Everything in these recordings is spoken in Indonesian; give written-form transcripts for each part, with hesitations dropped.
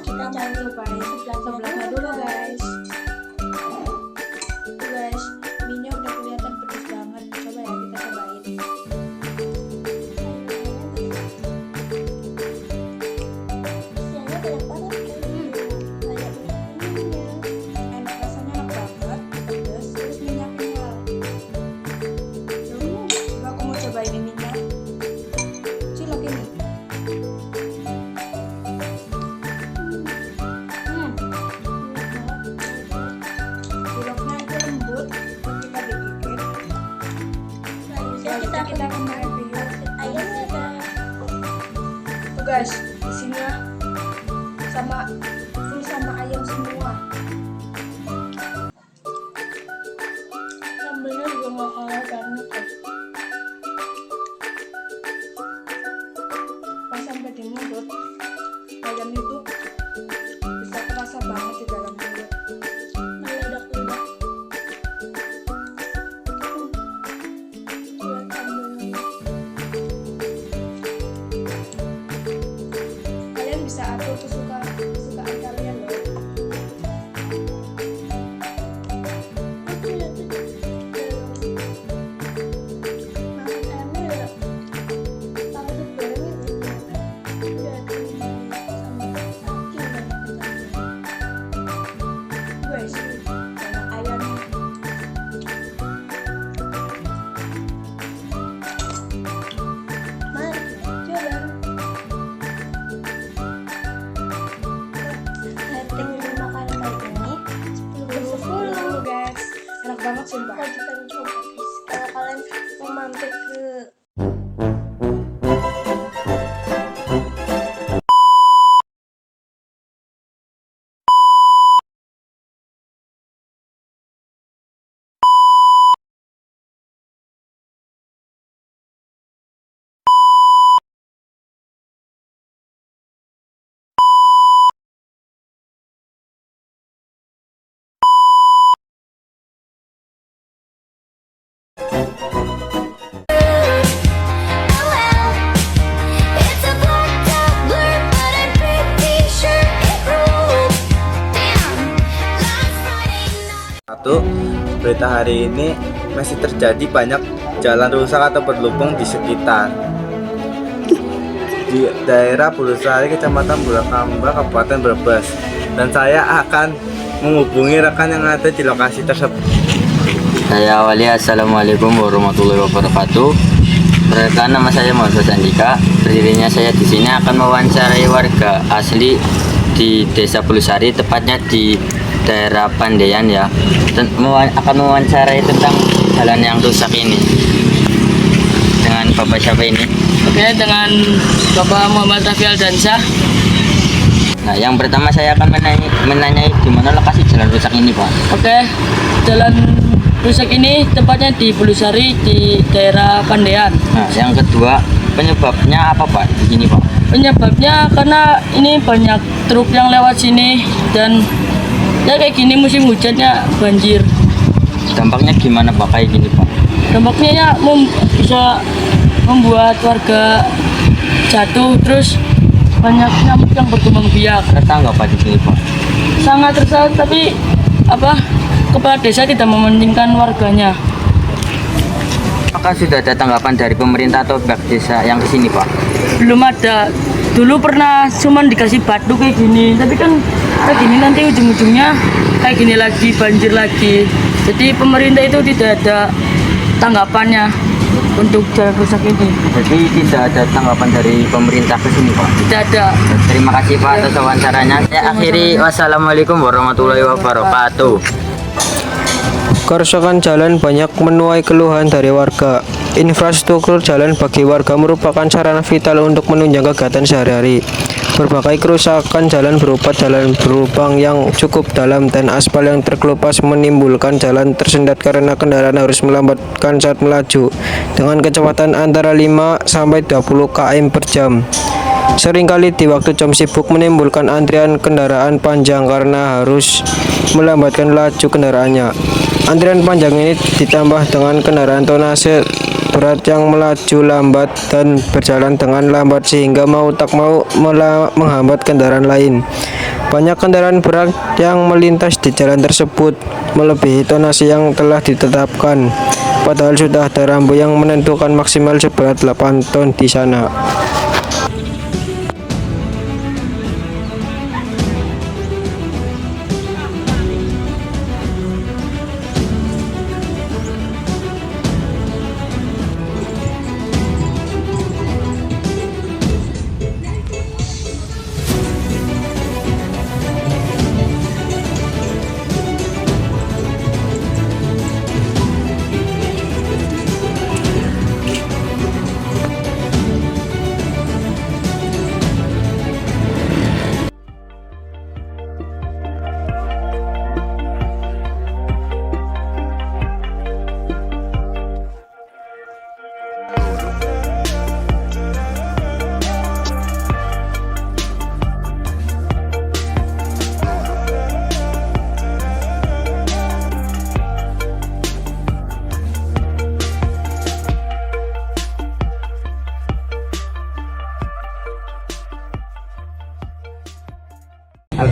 kita cari cobain sebelahnya dulu guys. Tuh guys, minyak udah kelihatan pedas banget. Coba ya kita cobain. Isiannya banyak banget kan. Banyak minyak. Enak, rasanya enak banget, pedas, terus minyaknya. Coba aku mau cobain ininya. Cilok ini. Ciloknya itu lembut, ketika digigit. Selanjutnya Kita akan mereview. ayamnya kan. Tuh guys, isinya sama full sama ayam semua. Sambelnya juga nggak kalah banget kan. Pas sampai di mulut, ayam itu bisa terasa banget di dalam mulut. Meledak-ledak. Lihat sambelnya. Kalian bisa atur kesukaan kalian loh. Aku lihat tuh makan ayamnya ya. Tahu sih gorengnya gitu. Udah sama daging banyak Guys, banyak ayamnya. Mari coba. Rating makanan kali ini 10/10. Guys, enak banget sumpah. Wajib coba guys. Kalau kalian mau mampir ke It's a blacked out blur, but I'm pretty sure it rolled. Damn, last Friday night. Satu, berita hari ini masih terjadi banyak jalan rusak atau berlubang di sekitar di daerah Bulusari, Kecamatan Bulakamba, Kabupaten Brebes. Dan saya akan menghubungi rekan yang ada di lokasi tersebut. Saya awali, assalamualaikum warahmatullahi wabarakatuh. Perkenalkan, nama saya Muhammad Andika. Berdirinya saya di sini akan mewawancarai warga asli di Desa Bulusari, tepatnya di daerah Pandean ya. Dan akan mewawancarai tentang jalan yang rusak ini. Dengan Bapak siapa ini? Oke, dengan Bapak Muhammad Rafi Aldansyah. Nah, yang pertama saya akan menanyai di mana lokasi jalan rusak ini, Pak. Oke, jalan rusak ini tepatnya di Bulusari di daerah Pandean. Nah, yang kedua, penyebabnya apa, Pak? Di sini, Pak. Penyebabnya karena ini banyak truk yang lewat sini dan ya kayak gini musim hujannya banjir. Dampaknya gimana, Pak, kayak gini, Pak? Dampaknya ya bisa membuat warga jatuh, terus banyak nyamuk yang berkembang biak. Resah nggak, Pak, di sini, Pak? Sangat resah, tapi kepala desa tidak mementingkan warganya. Apakah sudah ada tanggapan dari pemerintah atau pihak desa yang kesini, Pak? Belum ada. Dulu pernah cuman dikasih batu kayak gini, tapi kan kayak gini nanti ujung-ujungnya kayak gini lagi, banjir lagi. Jadi pemerintah itu tidak ada tanggapannya untuk jalan rusak ini. Jadi tidak ada tanggapan dari pemerintah ke sini, Pak? Tidak ada. Terima kasih, Pak, atas wawancaranya. Saya akhiri, wassalamualaikum warahmatullahi wabarakatuh. Kerusakan jalan banyak menuai keluhan dari warga. Infrastruktur jalan bagi warga merupakan sarana vital untuk menunjang kegiatan sehari-hari. Berbagai kerusakan jalan berupa jalan berlubang yang cukup dalam dan aspal yang terkelupas menimbulkan jalan tersendat karena kendaraan harus melambatkan saat melaju dengan kecepatan antara 5 sampai 20 km per jam. Seringkali di waktu jam sibuk menimbulkan antrian kendaraan panjang karena harus melambatkan laju kendaraannya. Antrian panjang ini ditambah dengan kendaraan tonase berat yang melaju lambat dan berjalan dengan lambat sehingga mau tak mau menghambat kendaraan lain. Banyak kendaraan berat yang melintas di jalan tersebut melebihi tonase yang telah ditetapkan. Padahal sudah ada rambu yang menentukan maksimal seberat 8 ton di sana.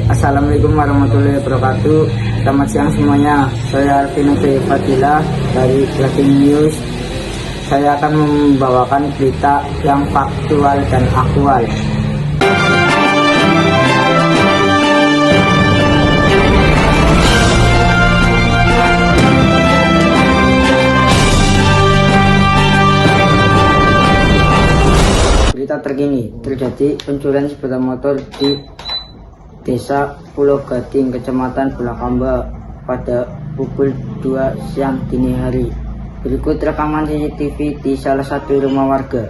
Assalamualaikum warahmatullahi wabarakatuh. Selamat siang semuanya. Saya Alvino Fadila dari Breaking News. Saya akan membawakan berita yang faktual dan aktual. Berita terkini, terjadi pencurian sepeda motor di Desa Pulau Gading, Kecamatan Bulakamba pada pukul 2 siang dini hari. Berikut rekaman CCTV di salah satu rumah warga.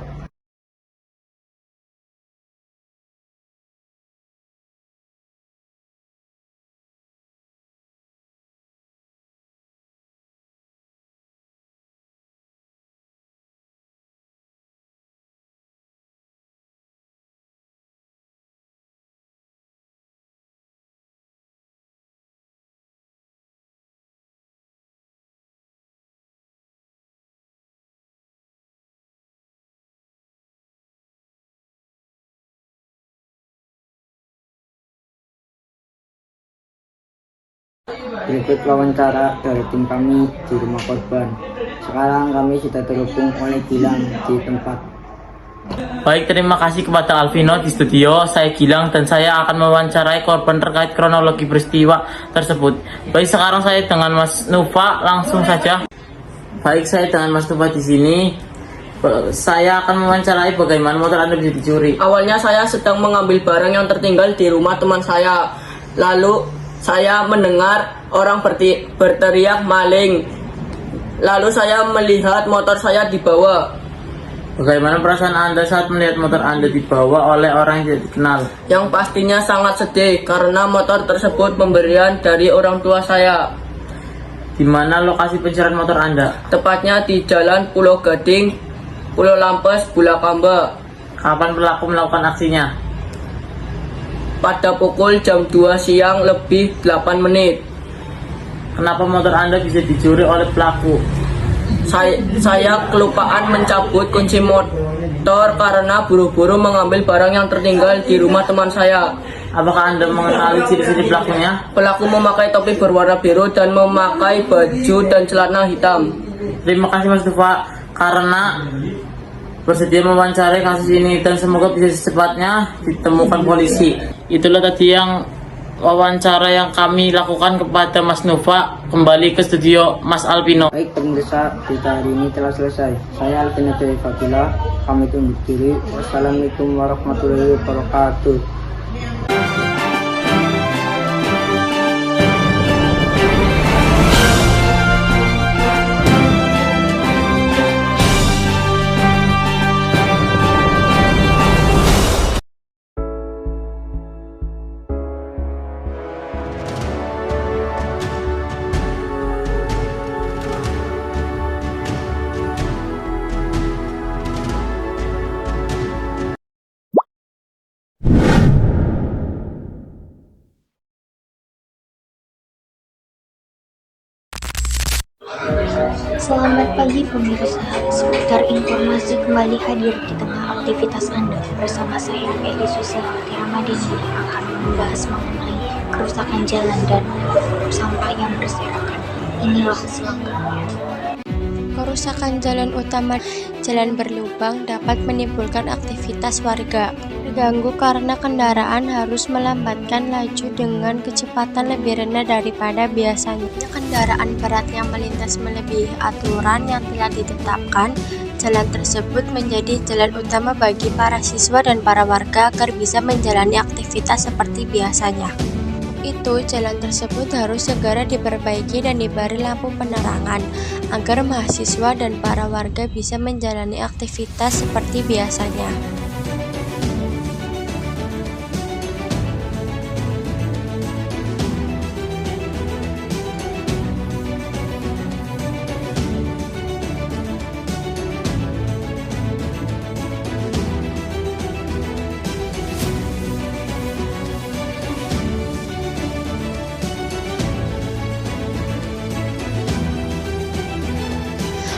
Berikut wawancara dari tim kami di rumah korban. Sekarang kami sudah terhubung oleh Gilang di tempat. Baik, terima kasih kepada Alvino di studio. Saya Gilang dan saya akan mewawancarai korban terkait kronologi peristiwa tersebut. Baik, sekarang saya dengan Mas Nova, langsung saja. Baik, saya dengan Mas Nova di sini. Saya akan mewawancarai bagaimana motor Anda bisa dicuri. Awalnya saya sedang mengambil barang yang tertinggal di rumah teman saya. Lalu saya mendengar orang berteriak maling. Lalu saya melihat motor saya dibawa. Bagaimana perasaan Anda saat melihat motor Anda dibawa oleh orang yang tidak dikenal? Yang pastinya sangat sedih karena motor tersebut pemberian dari orang tua saya. Di mana lokasi pencurian motor Anda? Tepatnya di Jalan Pulau Gading, Pulau Lampes, Bulakamba. Kapan pelaku melakukan aksinya? Pada pukul jam 2 siang lebih 8 menit. Kenapa motor Anda bisa dicuri oleh pelaku? Saya kelupaan mencabut kunci motor karena buru-buru mengambil barang yang tertinggal di rumah teman saya. Apakah Anda mengenali ciri-ciri pelakunya? Pelaku memakai topi berwarna biru dan memakai baju dan celana hitam. Terima kasih Mas Tufa karena bersedia mewawancarai kasus ini dan semoga bisa secepatnya ditemukan polisi. Itulah tadi yang wawancara yang kami lakukan kepada Mas Nova. Kembali ke studio Mas Alvino. Baik pemirsa, berita hari ini telah selesai. Saya Alvino Fadila, pamit undur diri. Wassalamualaikum warahmatullahi wabarakatuh. Selamat pagi pemirsa, seputar informasi kembali hadir di tengah aktivitas Anda bersama saya Eli Susiati Ramadhani yang akan membahas mengenai kerusakan jalan dan sampah yang berserakan. Inilah selengkapnya. Kerusakan jalan utama, jalan berlubang dapat menimbulkan aktivitas warga. Terganggu karena kendaraan harus melambatkan laju dengan kecepatan lebih rendah daripada biasanya. Kendaraan berat yang melintas melebihi aturan yang telah ditetapkan, jalan tersebut menjadi jalan utama bagi para siswa dan para warga agar bisa menjalani aktivitas seperti biasanya. Jalan tersebut harus segera diperbaiki dan diberi lampu penerangan agar mahasiswa dan para warga bisa menjalani aktivitas seperti biasanya.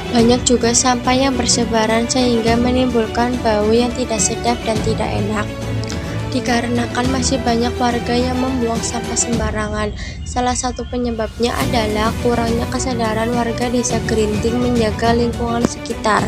Banyak juga sampah yang bersebaran sehingga menimbulkan bau yang tidak sedap dan tidak enak. Dikarenakan masih banyak warga yang membuang sampah sembarangan. Salah satu penyebabnya adalah kurangnya kesadaran warga Desa Gerinting menjaga lingkungan sekitar.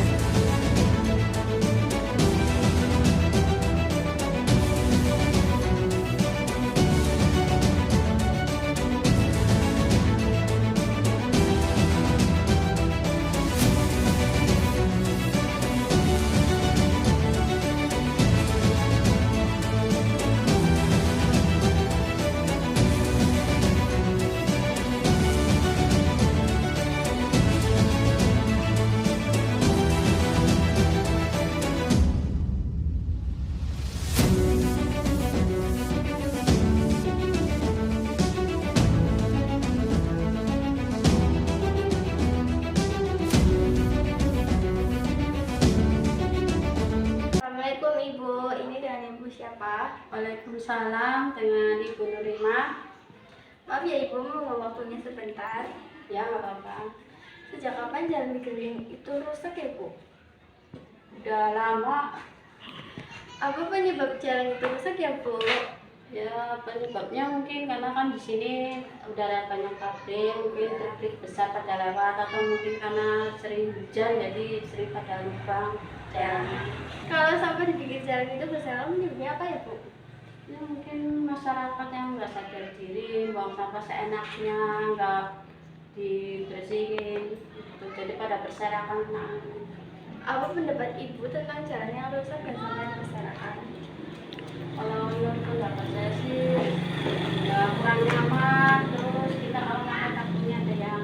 Assalamualaikum Ibu, ini dengan Ibu siapa? Waalaikumsalam, dengan Ibu Nurima. Maaf ya Ibu, mau waktunya sebentar. Ya, nggak apa-apa. Sejak kapan jalan di Gering itu rusak ya Bu? Udah lama. Apa penyebab jalan itu rusak ya Bu? Ya, penyebabnya mungkin karena kan di sini udah ada banyak pabrik, mungkin trafik besar pada lewat, atau mungkin karena sering hujan jadi sering pada lubang jalannya. Kalau sampai di pinggir jalan itu bersama penyebabnya apa ya Bu? Ya, mungkin masyarakat yang nggak sadar diri, buang sampah seenaknya, nggak dibersihin, gitu. Jadi pada berserakan. Nah, Apa pendapat Ibu tentang jalan yang rusak dan sampah yang berserakan? kalau menurut pendapat saya sih ya kurang nyaman, terus kita kalau makan takutnya ada yang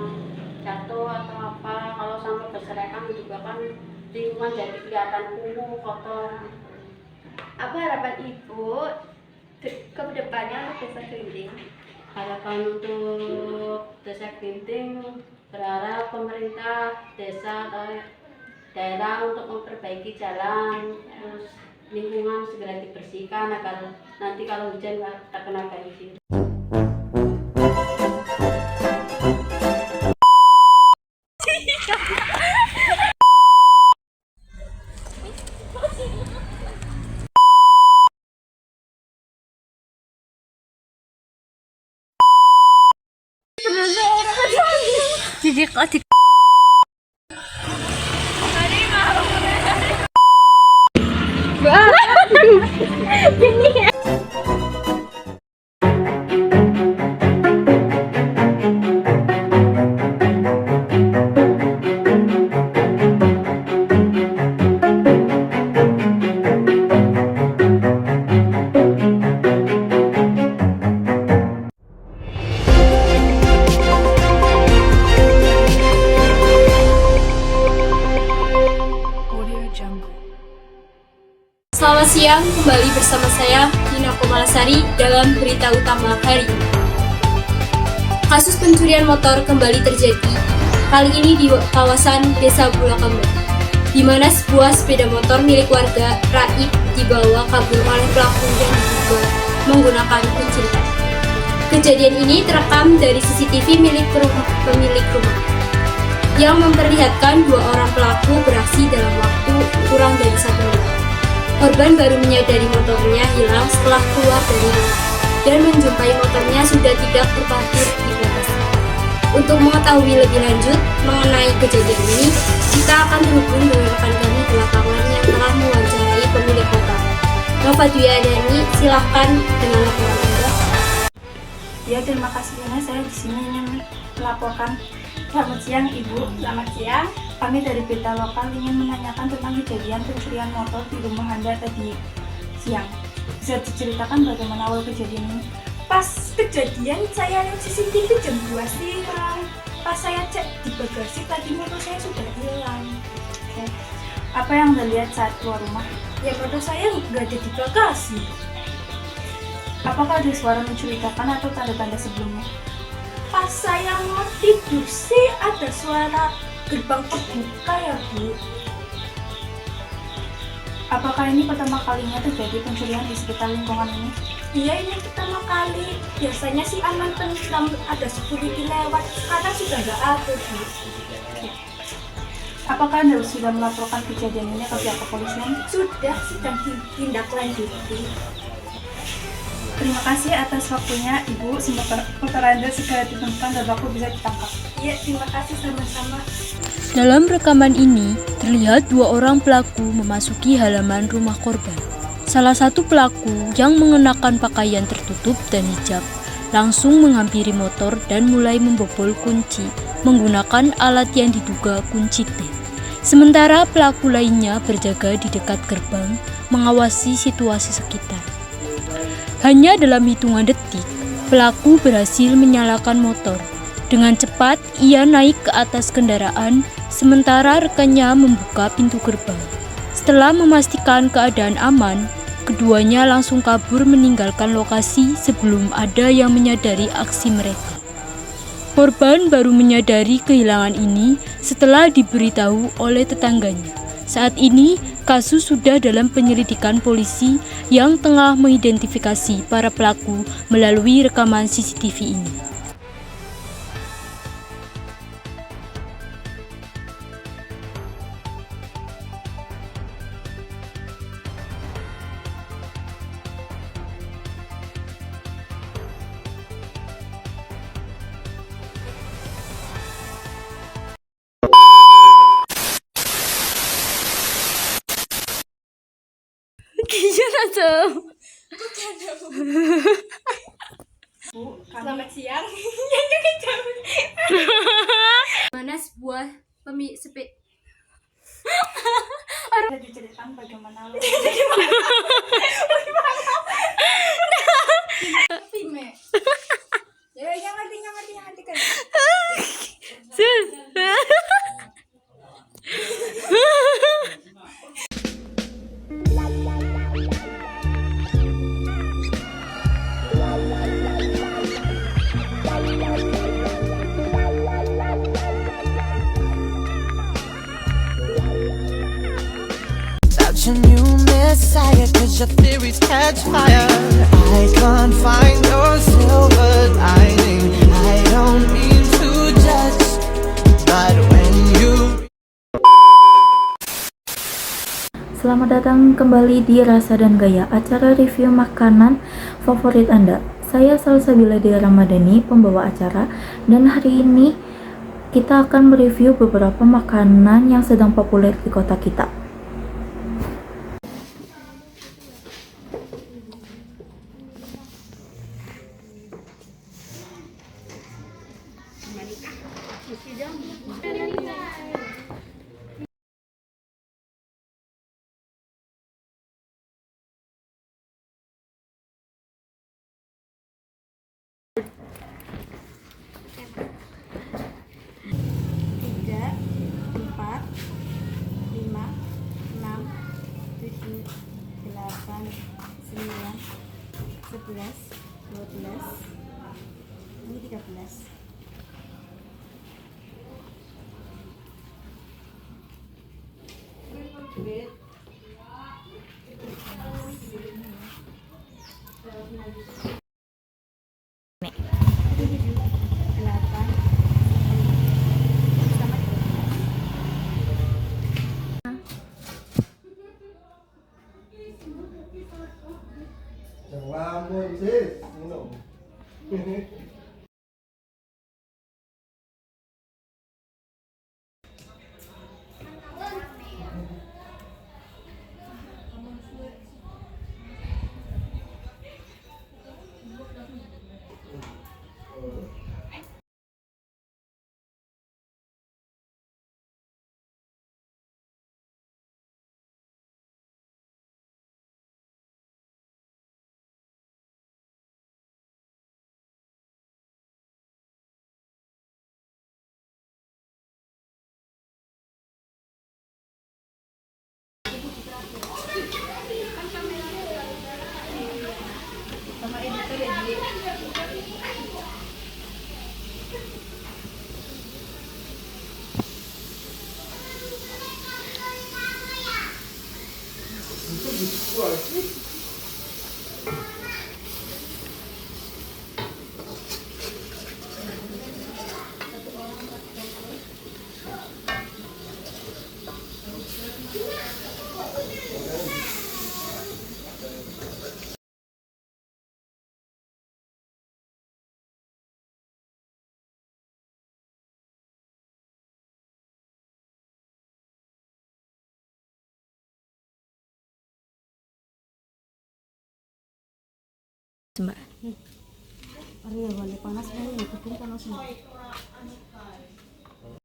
jatuh atau apa, kalau sampai berserakan juga kan lingkungan jadi kelihatan kumuh, kotor. Apa harapan Ibu ke depannya untuk Desa Gerinting? Harapan untuk Desa Gerinting, berharap pemerintah desa atau daerah untuk memperbaiki jalan, terus lingkungan segera dibersihkan agar nanti kalau hujan nggak terkena banjir. Selamat siang, kembali bersama saya Dina Komalasari dalam berita utama hari ini. Kasus pencurian motor kembali terjadi, kali ini di kawasan Desa Bulakamber, di mana sebuah sepeda motor milik warga raib dibawa kabur oleh pelaku yang diduga menggunakan kunci rem. Kejadian ini terekam dari CCTV milik pemilik rumah. yang memperlihatkan dua orang pelaku beraksi dalam waktu kurang dari 1 menit. Korban baru menyadari motornya hilang setelah keluar dari rumah dan menjumpai motornya sudah tidak terparkir di bagasi. Untuk mengetahui lebih lanjut mengenai kejadian ini, kita akan terhubung dengan rekan kami di lapangan yang telah mewawancarai pemilik motor. Nova Dwi Adani, silahkan dengan laporan Anda. Ya, terima kasih Lina. Saya di sini ingin melaporkan. Selamat siang Ibu. Selamat siang. Kami dari Berita Lokal ingin menanyakan tentang kejadian pencurian motor di rumah Anda tadi siang. Bisa diceritakan bagaimana awal kejadian ini? Pas kejadian saya lihat CCTV jam 2 siang. Pas saya cek di bagasi tadi motor saya sudah hilang. Oke. Apa yang Anda lihat saat keluar rumah? Ya, motor saya nggak ada di bagasi. Apakah ada suara mencurigakan atau tanda-tanda sebelumnya? Pas saya mau tidur sih ada suara gerbang terbuka ya Bu. Apakah ini pertama kalinya terjadi pencurian di sekitar lingkungan ini? Iya, ini pertama kali. Biasanya sih aman tentram ada security lewat, sekarang sudah nggak ada Bu. Apakah Anda sudah melaporkan kejadian ini ke pihak kepolisian? Sudah, sedang ditindaklanjuti. Terima kasih atas waktunya Ibu. Semoga motor Anda segera ditemukan dan pelaku bisa ditangkap. Iya, terima kasih sama-sama. Dalam rekaman ini, terlihat dua orang pelaku memasuki halaman rumah korban. Salah satu pelaku yang mengenakan pakaian tertutup dan hijab langsung menghampiri motor dan mulai membobol kunci menggunakan alat yang diduga kunci T. Sementara pelaku lainnya berjaga di dekat gerbang mengawasi situasi sekitar. Hanya dalam hitungan detik, pelaku berhasil menyalakan motor. Dengan cepat, ia naik ke atas kendaraan, sementara rekannya membuka pintu gerbang. Setelah memastikan keadaan aman, keduanya langsung kabur meninggalkan lokasi sebelum ada yang menyadari aksi mereka. Korban baru menyadari kehilangan ini setelah diberitahu oleh tetangganya. Saat ini, kasus sudah dalam penyelidikan polisi yang tengah mengidentifikasi para pelaku melalui rekaman CCTV ini. Bu, selamat siang. Mana sebuah sepeda Bisa diceritakan bagaimana lo? Pime. Ya, yang ngerti kan. Such a new messiah, cause your theories catch fire. I can't find your silver lining. I don't mean to judge, but when you... Selamat datang kembali di Rasa dan Gaya, acara review makanan favorit Anda. Saya Salsabila Dea Ramadhani, pembawa acara, dan hari ini kita akan mereview beberapa makanan yang sedang populer di kota kita. Ini 13. Ngelamun sis, minum.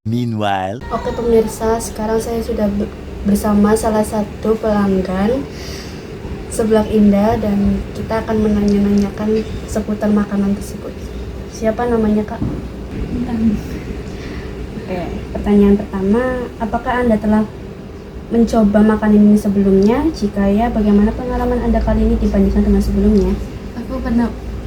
Meanwhile, Oke pemirsa, sekarang saya sudah bersama salah satu pelanggan Seblak Indah dan kita akan menanya-nanyakan seputar makanan tersebut. Siapa namanya Kak? Oke, pertanyaan pertama, apakah Anda telah mencoba makanan ini sebelumnya? Jika ya, bagaimana pengalaman Anda kali ini dibandingkan dengan sebelumnya? Aku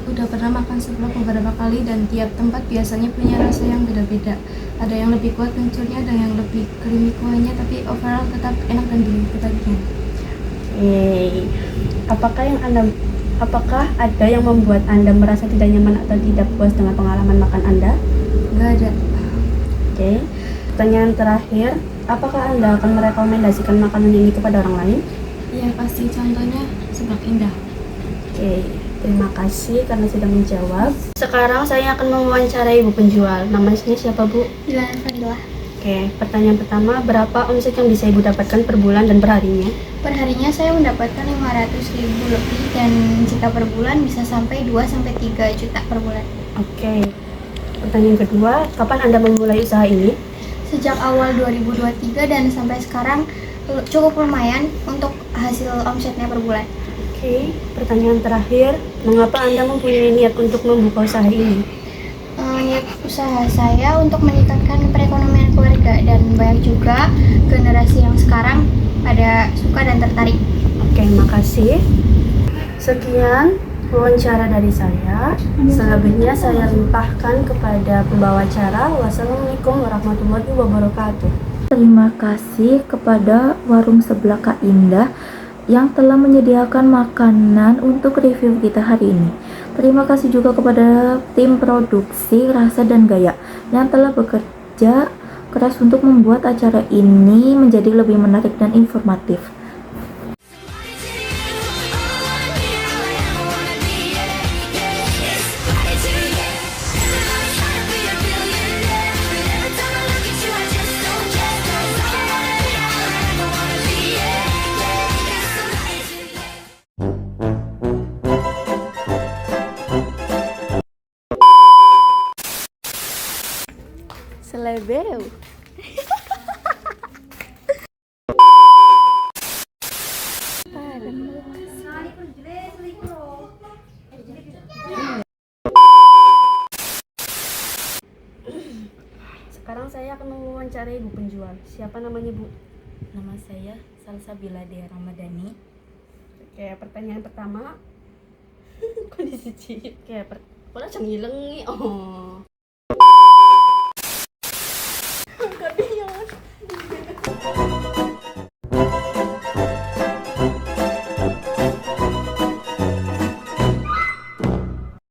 udah pernah makan seblak beberapa kali dan tiap tempat biasanya punya rasa yang beda-beda. Ada yang lebih kuat kencurnya, ada yang lebih creamy kuahnya, tapi overall tetap enak dan berbagian. Apakah ada yang membuat Anda merasa tidak nyaman atau tidak puas dengan pengalaman makan Anda? Nggak ada. Oke. Pertanyaan terakhir, apakah Anda akan merekomendasikan makanan ini kepada orang lain? Iya pasti, contohnya Seblak Indah. Oke, terima kasih karena sudah menjawab. Sekarang saya akan mewawancarai ibu penjual. Namanya siapa Bu? Dilan Fadilah. Oke, pertanyaan pertama, berapa omset yang bisa ibu dapatkan per bulan dan per harinya? Per harinya saya mendapatkan 500.000 lebih dan jika per bulan bisa sampai 2-3 juta per bulan. Oke. Pertanyaan kedua, kapan Anda memulai usaha ini? Sejak awal 2023 dan sampai sekarang cukup lumayan untuk hasil omsetnya per bulan. Oke. Pertanyaan terakhir, mengapa Anda mempunyai niat untuk membuka usaha ini? Niat usaha saya untuk meningkatkan perekonomian keluarga dan banyak juga generasi yang sekarang pada suka dan tertarik. Oke, makasih. Sekian wawancara dari saya. Selebihnya saya limpahkan kepada pembawa acara. Wassalamualaikum warahmatullahi wabarakatuh. Terima kasih kepada Warung Seblak Kak Indah yang telah menyediakan makanan untuk review kita hari ini. Terima kasih juga kepada tim produksi Rasa dan Gaya yang telah bekerja keras untuk membuat acara ini menjadi lebih menarik dan informatif. Selebeu. Sekarang saya akan mewawancarai ibu penjual. Siapa namanya Bu? Nama saya Salsabila Dea Ramadhani. Oke, pertanyaan pertama. Kondisi Ci. Oke, pola cengileng nih. Oh. Kok dia?